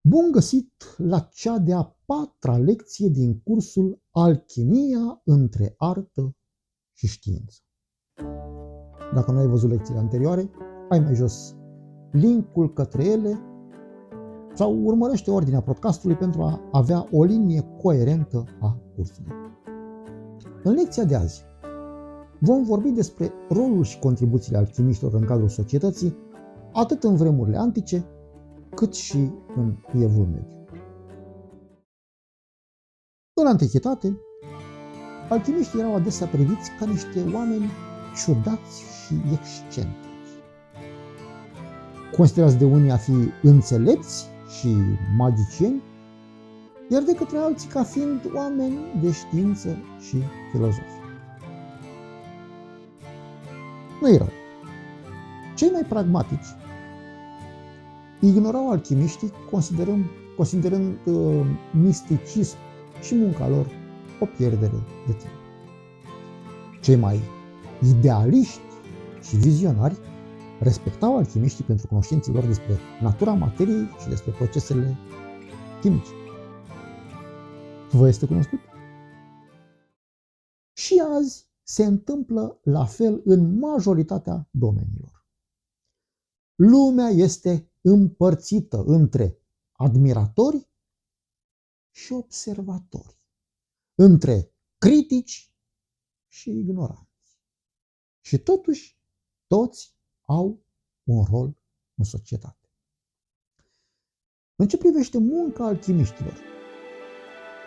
Bun găsit la cea de-a patra lecție din cursul Alchimia între artă și știință. Dacă nu ai văzut lecțiile anterioare, ai mai jos linkul către ele sau urmărește ordinea podcastului pentru a avea o linie coerentă a cursului. În lecția de azi vom vorbi despre rolul și contribuțiile alchimiștilor în cadrul societății, atât în vremurile antice, cât și în Evul Mediu. În antichitate, alchimiștii erau adesea priviți ca niște oameni ciudați și excentrici, considerați de unii a fi înțelepți și magicieni, iar de către alții ca fiind oameni de știință și filozofi. Nu-i rău. Cei mai pragmatici ignorau alchimiștii considerând misticism și munca lor o pierdere de timp. Cei mai idealiști și vizionari respectau alchimiștii pentru cunoștințele lor despre natura materiei și despre procesele chimice. Vă este cunoscut? Și azi se întâmplă la fel în majoritatea domeniilor. Lumea este împărțită între admiratori și observatori, între critici și ignoranți. Și totuși, toți au un rol în societate. În ce privește munca alchimiștilor,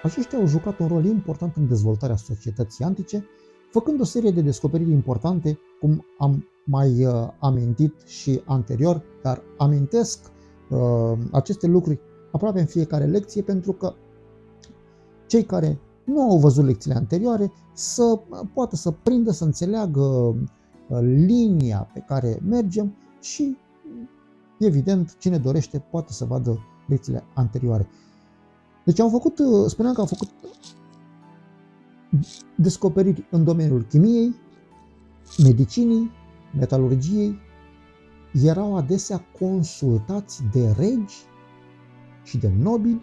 aceștia au jucat un rol important în dezvoltarea societății antice, făcând o serie de descoperiri importante, cum am mai amintit și anterior, dar amintesc aceste lucruri aproape în fiecare lecție, pentru că cei care nu au văzut lecțiile anterioare să poată să prindă, să înțeleagă linia pe care mergem și, evident, cine dorește poate să vadă lecțiile anterioare. Deci spuneam că au făcut descoperiri în domeniul chimiei, medicinii, metalurgiei, erau adesea consultați de regi și de nobili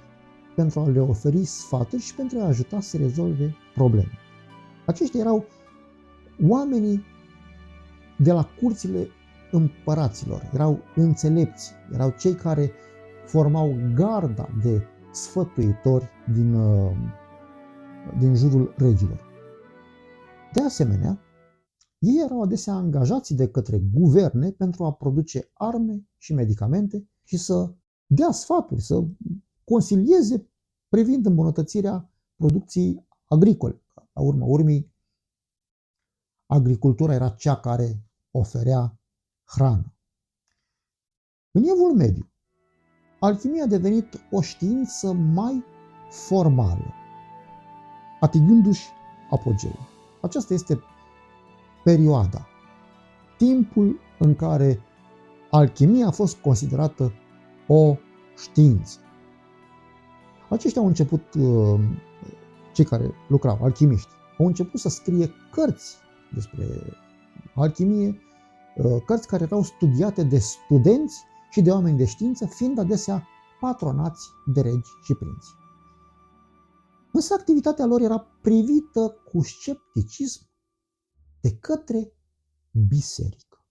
pentru a le oferi sfaturi și pentru a ajuta să rezolve probleme. Aceștia erau oamenii de la curțile împăraților, erau înțelepți, erau cei care formau garda de sfătuitori din jurul regilor. De asemenea, ei erau adesea angajați de către guverne pentru a produce arme și medicamente și să dea sfaturi, să consilieze privind îmbunătățirea producției agricole. La urma urmei, agricultura era cea care oferea hrană. În Evul Mediu, alchimia a devenit o știință mai formală, atingându-și apogeul. Aceasta este perioada, timpul în care alchimia a fost considerată o știință. Aceștia au început, cei care lucrau, alchimiști, au început să scrie cărți despre alchimie, cărți care erau studiate de studenți și de oameni de știință, fiind adesea patronați de regi și prinți. Însă activitatea lor era privită cu scepticism de către biserică.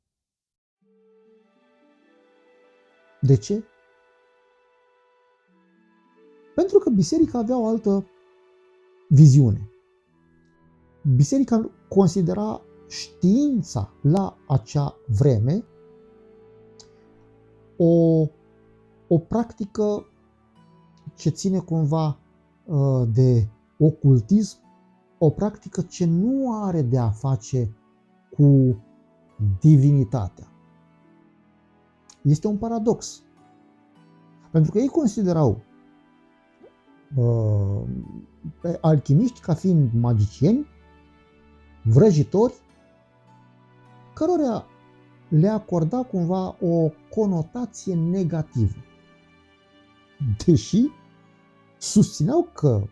De ce? Pentru că biserica avea o altă viziune. Biserica considera știința la acea vreme o practică ce ține cumva de ocultism, o practică ce nu are de a face cu divinitatea. Este un paradox. Pentru că ei considerau pe alchimiști ca fiind magicieni, vrăjitori, cărora le acorda cumva o conotație negativă. Deși susțineau că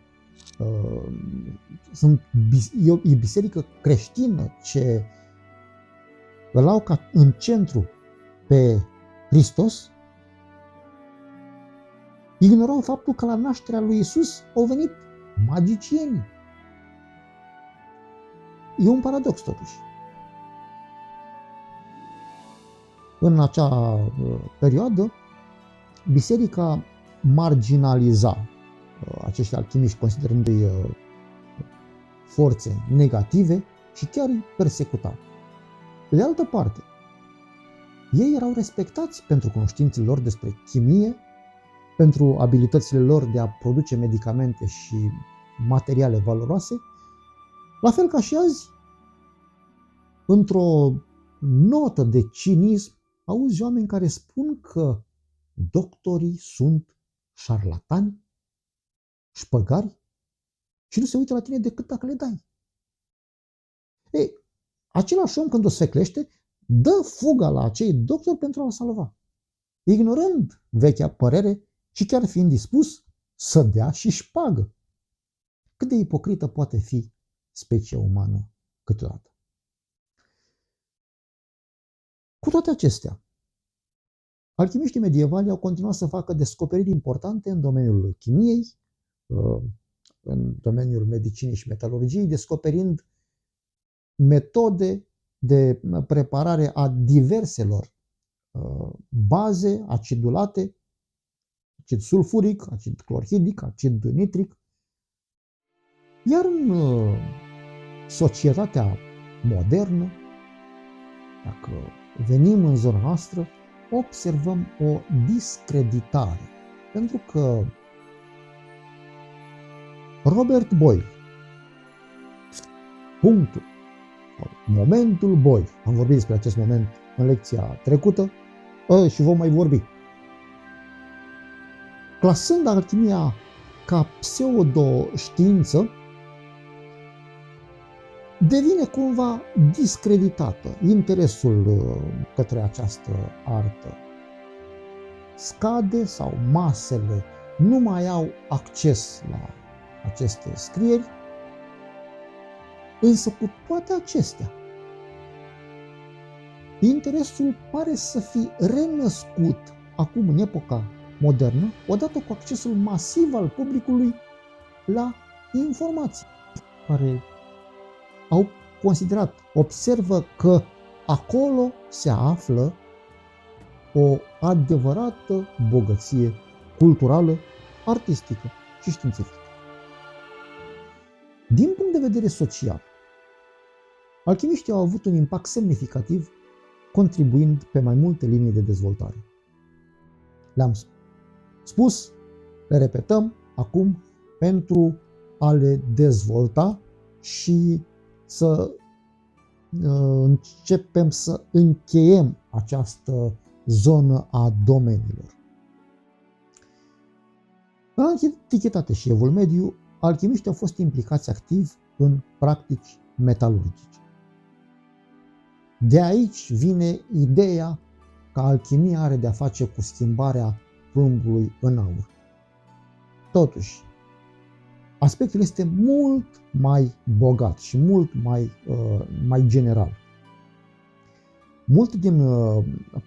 e biserică creștină ce îl au ca în centru pe Hristos, Ignorau faptul că la nașterea lui Isus au venit magicienii. E un paradox totuși. În acea perioadă, biserica marginaliza acești alchimiști considerându-i forțe negative și chiar îi persecuta. Pe de altă parte, ei erau respectați pentru cunoștințele lor despre chimie, pentru abilitățile lor de a produce medicamente și materiale valoroase, la fel ca și azi, într-o notă de cinism, auzi oameni care spun că doctorii sunt șarlatani, șpăgari și nu se uită la tine decât dacă le dai. Ei, același om când o seclește, dă fuga la acei doctori pentru a-l salva, ignorând vechea părere și chiar fiind dispus să dea și șpagă. Cât de ipocrită poate fi specia umană câteodată. Cu toate acestea, alchimiștii medievali au continuat să facă descoperiri importante în domeniul chimiei, în domeniul medicinii și metalurgiei, descoperind metode de preparare a diverselor baze acidulate, acid sulfuric, acid clorhidic, acid nitric. Iar în societatea modernă, dacă venim în zona noastră, observăm o discreditare. Pentru că Robert Boyle, punctul, momentul Boyle, am vorbit despre acest moment în lecția trecută și vom mai vorbi. Clasând alchimia ca pseudo-știință, devine cumva discreditată interesul către această artă. Scade sau masele nu mai au acces la aceste scrieri, însă cu toate acestea, interesul pare să fi renăscut acum în epoca modernă, odată cu accesul masiv al publicului la informații, care au considerat, observă că acolo se află o adevărată bogăție culturală, artistică și științifică. Din punct de vedere social, alchimiștii au avut un impact semnificativ, contribuind pe mai multe linii de dezvoltare. Le-am spus, le repetăm acum pentru a le dezvolta și să începem să încheiem această zonă a domeniilor. În antichitate și evul mediu, alchimiștii au fost implicați activ în practici metalurgice. De aici vine ideea că alchimia are de-a face cu schimbarea plumbului în aur. Totuși, aspectul este mult mai bogat și mult mai general. Multe din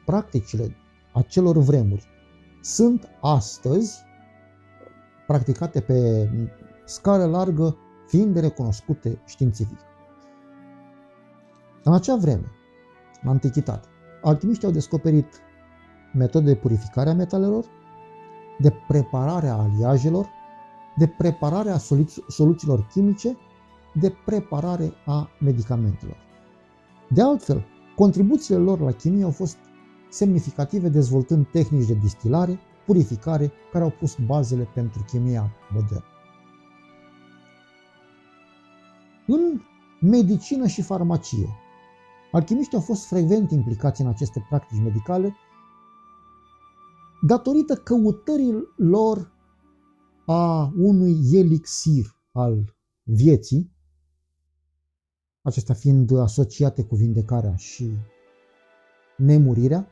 practicile acelor vremuri sunt astăzi practicate pe scară largă, fiind recunoscute științific. În acea vreme, în antichitate, alchimiștii au descoperit metode de purificare a metalelor, de preparare a aliajelor, de preparare a soluțiilor chimice, de preparare a medicamentelor. De altfel, contribuțiile lor la chimie au fost semnificative, dezvoltând tehnici de distilare, purificare, care au pus bazele pentru chimia modernă. În medicină și farmacie, alchimiștii au fost frecvent implicați în aceste practici medicale datorită căutării lor a unui elixir al vieții, acestea fiind asociate cu vindecarea și nemurirea.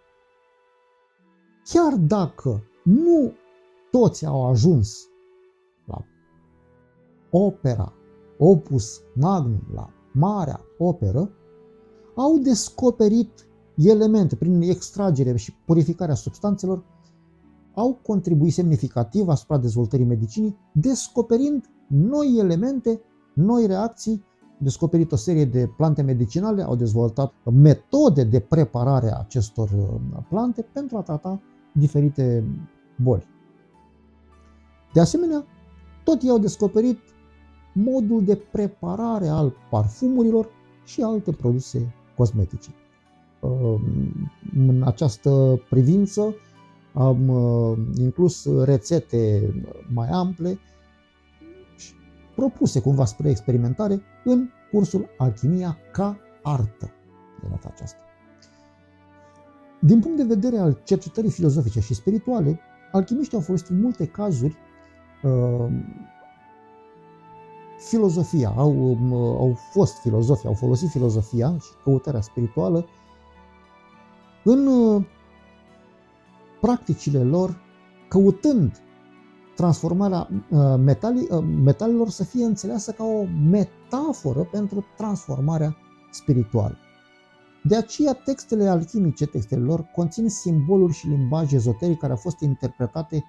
Chiar dacă nu toți au ajuns la opera, opus magnum, la marea operă, au descoperit elemente prin extragere și purificarea substanțelor, au contribuit semnificativ asupra dezvoltării medicinii, descoperind noi elemente, noi reacții, descoperit o serie de plante medicinale, au dezvoltat metode de preparare a acestor plante pentru a trata diferite boli. De asemenea, tot ei au descoperit modul de preparare al parfumurilor și alte produse cosmetice. În această privință am inclus rețete mai ample propuse cumva spre experimentare în cursul Alchimia ca artă de data aceasta. Din punct de vedere al cercetării filozofice și spirituale, alchimiștii au folosit în multe cazuri filozofia, au fost filozofi, au folosit filozofia și căutarea spirituală în practicile lor, căutând transformarea metalelor să fie înțeleasă ca o metaforă pentru transformarea spirituală. De aceea, textele alchimice, textele lor, conțin simboluri și limbaj ezoteric care au fost interpretate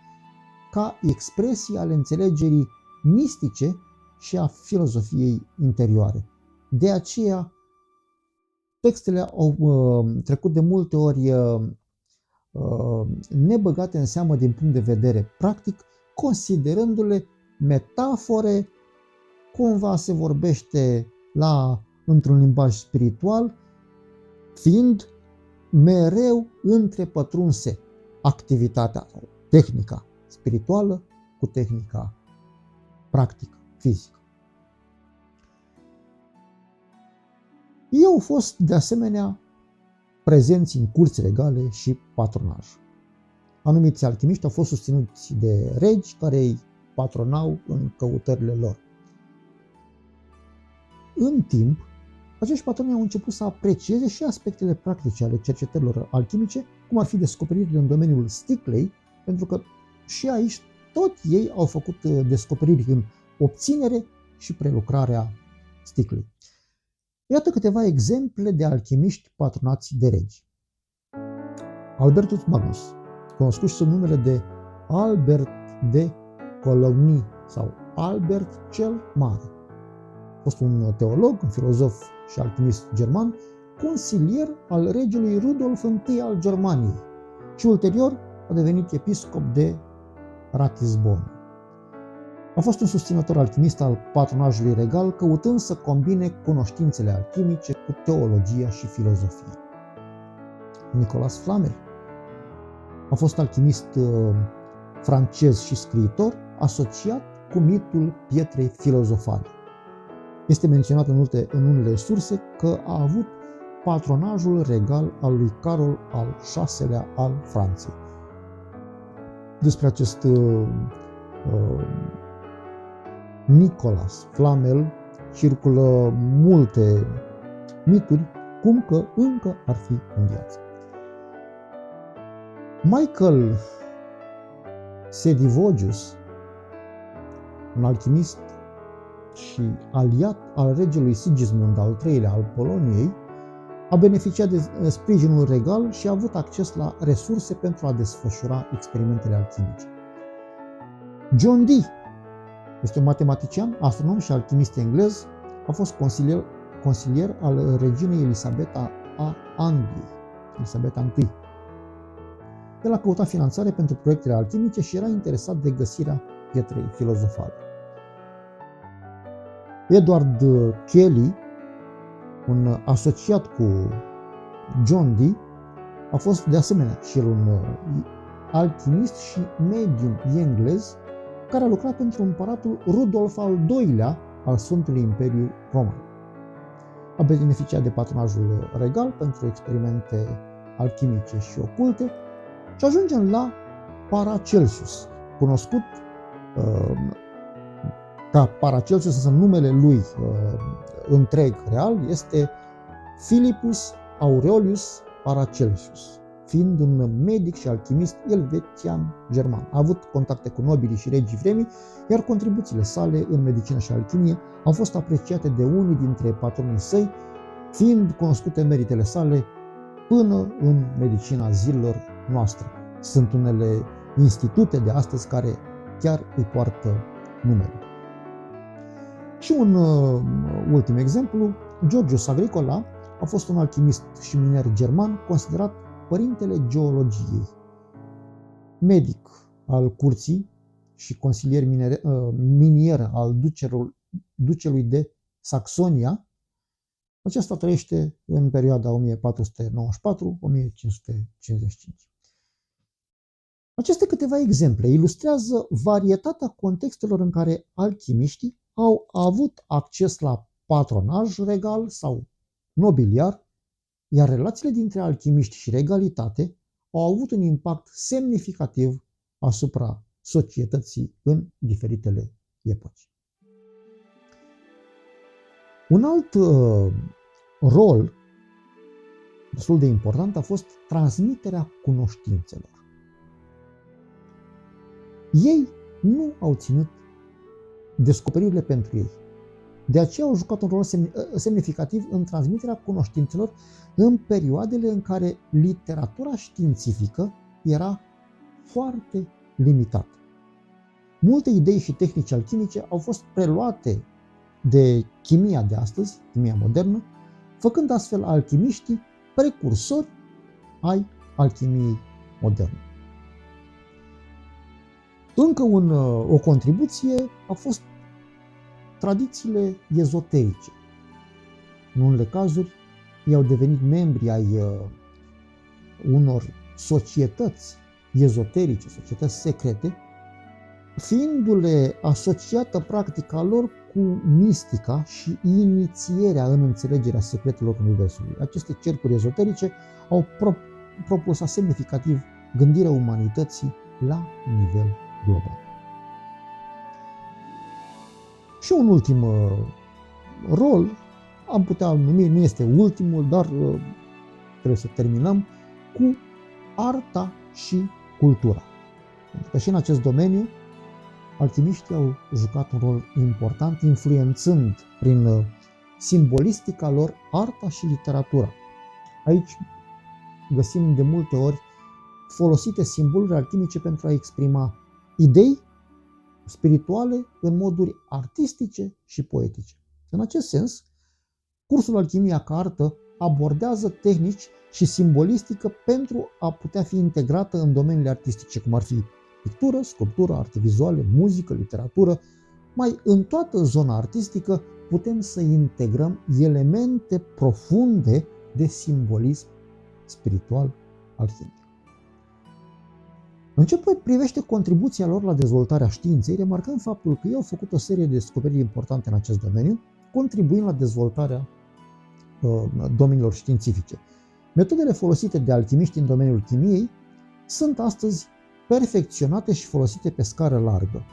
ca expresii ale înțelegerii mistice și a filozofiei interioare. De aceea, textele au trecut de multe ori nebăgate în seamă din punct de vedere practic, considerându-le metafore, cumva se vorbește într-un limbaj spiritual, fiind mereu întrepătrunse activitatea, tehnica spirituală cu tehnica practică, fizică. Ei au fost de asemenea prezenți în curți regale și patronaj. Anumiți alchimiști au fost susținuți de regi care îi patronau în căutările lor. În timp, acești patroni au început să aprecieze și aspectele practice ale cercetărilor alchimice, cum ar fi descoperirile în domeniul sticlei, pentru că și aici tot ei au făcut descoperiri în obținere și prelucrarea sticlei. Iată câteva exemple de alchimiști patronați de regi. Albertus Magnus, cunoscut sub numele de Albert de Coligny sau Albert cel Mare. A fost un teolog, un filozof și alchimist german, consilier al regelui Rudolf I al Germaniei și ulterior a devenit episcop de Ratisbona. A fost un susținător alchimist al patronajului regal, căutând să combine cunoștințele alchimice cu teologia și filozofia. Nicolas Flamel a fost alchimist francez și scriitor, asociat cu mitul pietrei filozofale. Este menționat în unele surse că a avut patronajul regal al lui Carol al VI-lea al Franței. Despre acest Nicolas Flamel circulă multe mituri, cum că încă ar fi în viață. Michael Sedivogius, un alchimist și aliat al regelui Sigismund al III-lea al Poloniei, a beneficiat de sprijinul regal și a avut acces la resurse pentru a desfășura experimentele alchimice. John Dee este un matematician, astronom și alchimist englez, a fost consilier al reginei Elisabeta a Angliei, Elisabeta I. El a căutat finanțare pentru proiectele alchimice și era interesat de găsirea pietrei filozofale. Edward Kelly, un asociat cu John Dee, a fost de asemenea și el un alchimist și medium englez care a lucrat pentru împăratul Rudolf al II-lea al Sfântului Imperiu Roman. A beneficiat de patronajul regal pentru experimente alchimice și oculte și ajungem la Paracelsus, cunoscut ca Paracelsus, însă numele lui întreg real este Philippus Aureolus Paracelsus, fiind un medic și alchimist elvețian german. A avut contacte cu nobilii și regii vremii, iar contribuțiile sale în medicină și alchimie au fost apreciate de unii dintre patronii săi, fiind cunoscute meritele sale până în medicina zilelor noastre. Sunt unele institute de astăzi care chiar îi poartă numele. Și un ultim exemplu, Georgius Agricola a fost un alchimist și miner german considerat părintele geologiei. Medic al curții și consilier minier al ducelui de Saxonia, acesta trăiește în perioada 1494-1555. Aceste câteva exemple ilustrează varietatea contextelor în care alchimiștii au avut acces la patronaj regal sau nobiliar, iar relațiile dintre alchimiști și regalitate au avut un impact semnificativ asupra societății în diferitele epoci. Un alt rol destul de important a fost transmiterea cunoștințelor. Ei nu au ținut descoperirile pentru ei. De aceea au jucat un rol semnificativ în transmiterea cunoștințelor în perioadele în care literatura științifică era foarte limitată. Multe idei și tehnici alchimice au fost preluate de chimia de astăzi, chimia modernă, făcând astfel alchimiștii precursori ai alchimiei moderne. Încă o contribuție a fost tradițiile ezoterice. În unele cazuri, ei au devenit membri ai unor societăți ezoterice, societăți secrete, fiindu-le asociată practica lor cu mistica și inițierea în înțelegerea secretelor Universului. Aceste cercuri ezoterice au propulsat semnificativ gândirea umanității la nivel global. Și un ultim rol, am putea numi, nu este ultimul, dar trebuie să terminăm, cu arta și cultura. Pentru că și în acest domeniu alchimiștii au jucat un rol important, influențând prin simbolistica lor arta și literatura. Aici găsim de multe ori folosite simboluri alchimice pentru a exprima idei spirituale în moduri artistice și poetice. În acest sens, cursul Alchimia ca artă abordează tehnici și simbolistică pentru a putea fi integrată în domeniile artistice, cum ar fi pictură, sculptură, arte vizuale, muzică, literatură. Mai în toată zona artistică putem să integrăm elemente profunde de simbolism spiritual alchimic. În ce privește contribuția lor la dezvoltarea științei, remarcăm faptul că ei au făcut o serie de descoperiri importante în acest domeniu, contribuind la dezvoltarea domeniilor științifice. Metodele folosite de alchimiști în domeniul chimiei sunt astăzi perfecționate și folosite pe scară largă,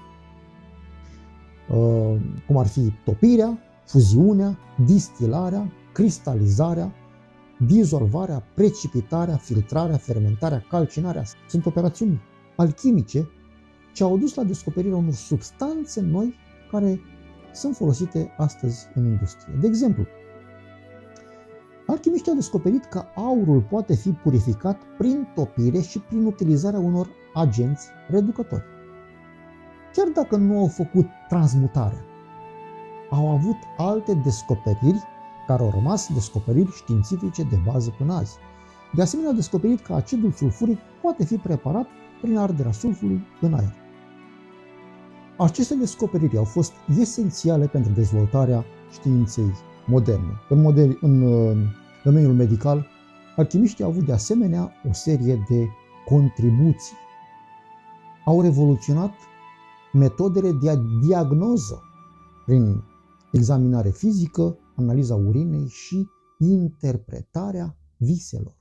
cum ar fi topirea, fuziunea, distilarea, cristalizarea, dizolvarea, precipitarea, filtrarea, fermentarea, calcinarea. Sunt operațiuni alchimice ce au dus la descoperirea unor substanțe noi care sunt folosite astăzi în industrie. De exemplu, alchimiștii au descoperit că aurul poate fi purificat prin topire și prin utilizarea unor agenți reducători. Chiar dacă nu au făcut transmutarea, au avut alte descoperiri care au rămas descoperiri științifice de bază până azi. De asemenea, au descoperit că acidul sulfuric poate fi preparat prin arderea sulfului în aer. Aceste descoperiri au fost esențiale pentru dezvoltarea științei moderne. În domeniul medical, alchimiștii au avut de asemenea o serie de contribuții. Au revoluționat metodele de diagnoză prin examinare fizică, analiza urinei și interpretarea viselor.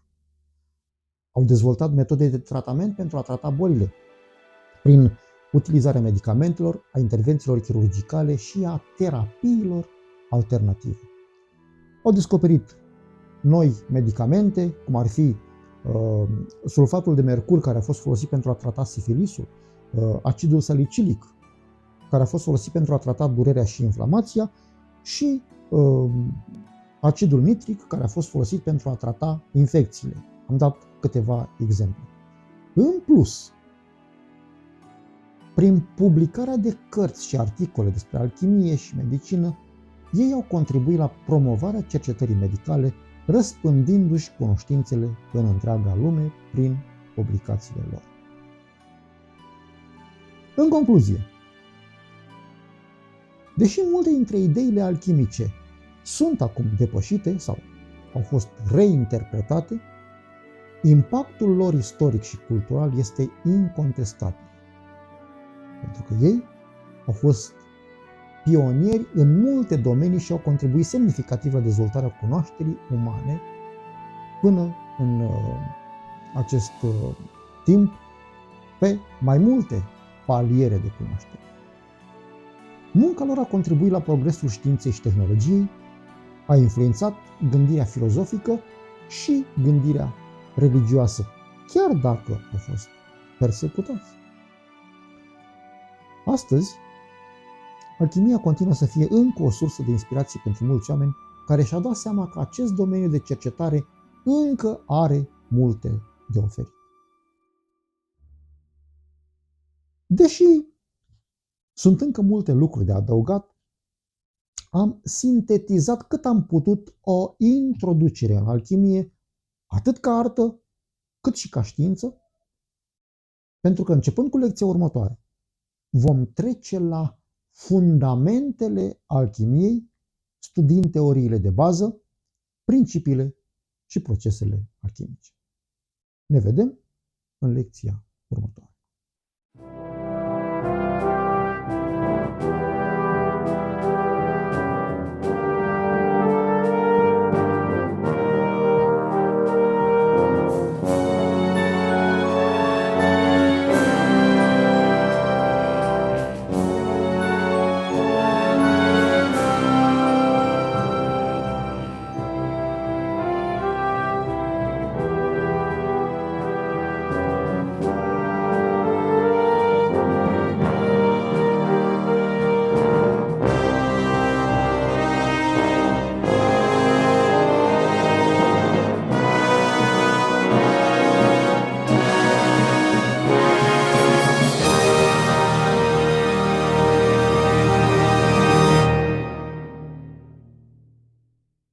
Au dezvoltat metode de tratament pentru a trata bolile prin utilizarea medicamentelor, a intervențiilor chirurgicale și a terapiilor alternative. Au descoperit noi medicamente, cum ar fi sulfatul de mercur, care a fost folosit pentru a trata sifilisul, acidul salicilic, care a fost folosit pentru a trata durerea și inflamația, și acidul nitric, care a fost folosit pentru a trata infecțiile. Am dat câteva exemple. În plus, Prin publicarea de cărți și articole despre alchimie și medicină, ei au contribuit la promovarea cercetării medicale, răspândindu-și cunoștințele în întreaga lume prin publicațiile lor. În concluzie, deși multe dintre ideile alchimice sunt acum depășite sau au fost reinterpretate, impactul lor istoric și cultural este incontestabil, pentru că ei au fost pionieri în multe domenii și au contribuit semnificativ la dezvoltarea cunoașterii umane până în acest timp pe mai multe paliere de cunoaștere. Munca lor a contribuit la progresul științei și tehnologiei, a influențat gândirea filozofică și gândirea religioasă, chiar dacă au fost persecutați. Astăzi, alchimia continuă să fie încă o sursă de inspirație pentru mulți oameni care și-au dat seama că acest domeniu de cercetare încă are multe de oferit. Deși sunt încă multe lucruri de adăugat, am sintetizat cât am putut o introducere în alchimie, atât ca artă, cât și ca știință, pentru că începând cu lecția următoare, vom trece la fundamentele alchimiei, studiind teoriile de bază, principiile și procesele alchimice. Ne vedem în lecția următoare.